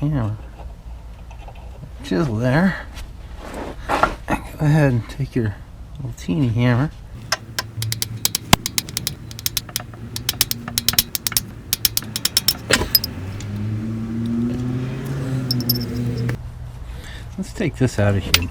Hammer. Chisel there. Go ahead and take your little teeny hammer. Let's take this out of here.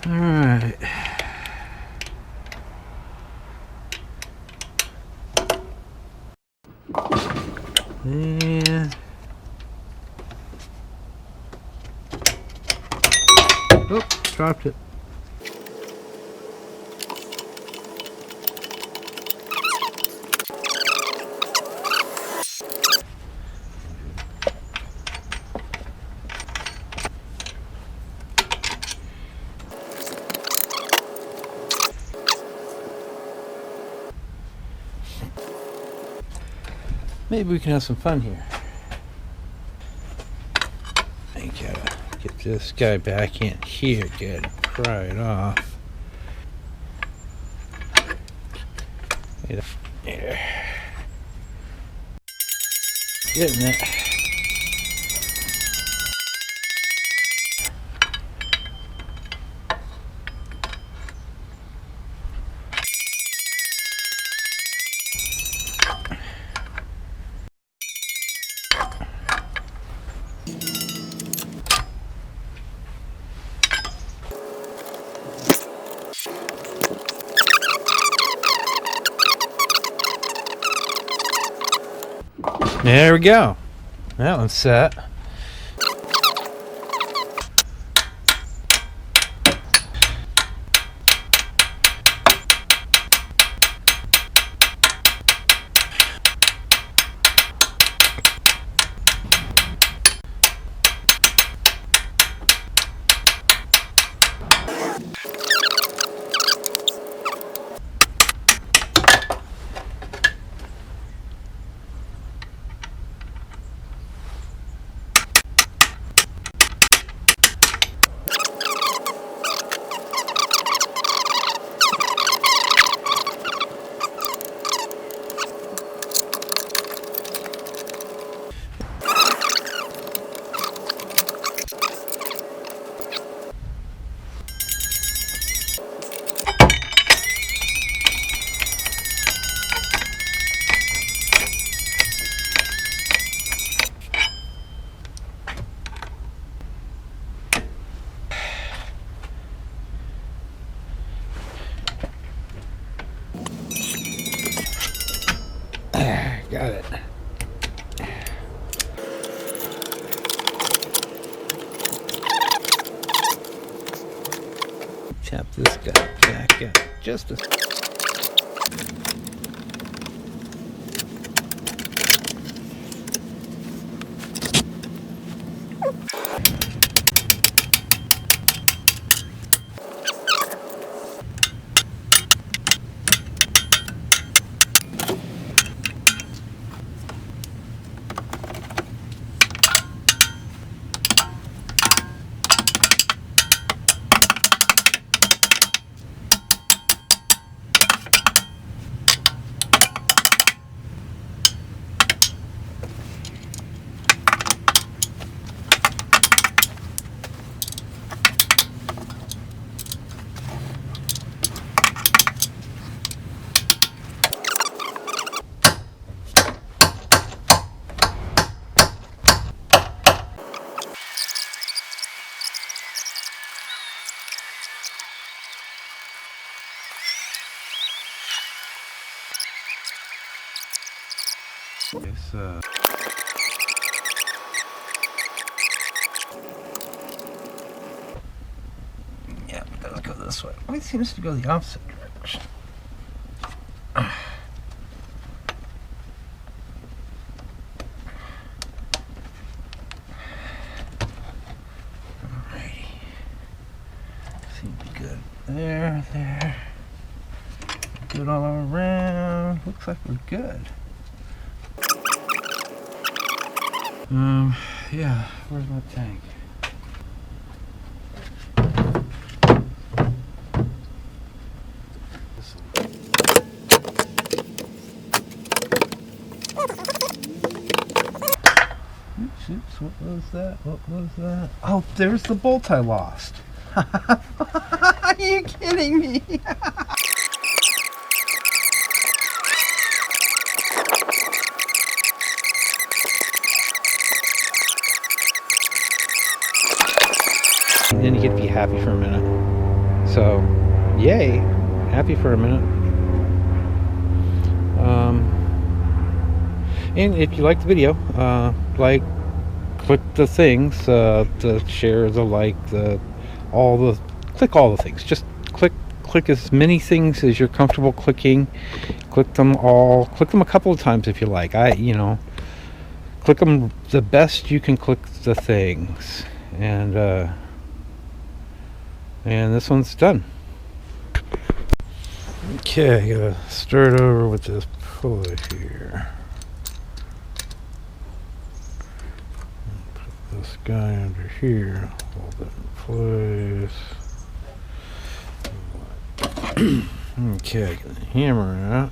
All right. And oh, dropped it. Maybe we can have some fun here. I gotta get this guy back in here, get him pried off. There. Getting it. There we go. That one's set. just a... Yeah, it does go this way. It seems to go the opposite direction. Alrighty. Seems good. There. Good all around. Looks like we're good. Yeah, where's my tank? Oops, what was that? What was that? Oh, there's the bolt I lost. Are you kidding me? And then you get to be happy for a minute. So, yay, happy for a minute. And if you like the video, click the things, the share, the like, click all the things. Just click as many things as you're comfortable clicking. Click them all. Click them a couple of times if you like. Click them the best you can. Click the things, and this one's done. Okay, I gotta start over with this pulley here. Put this guy under here, hold it in place. Okay, gonna hammer it out.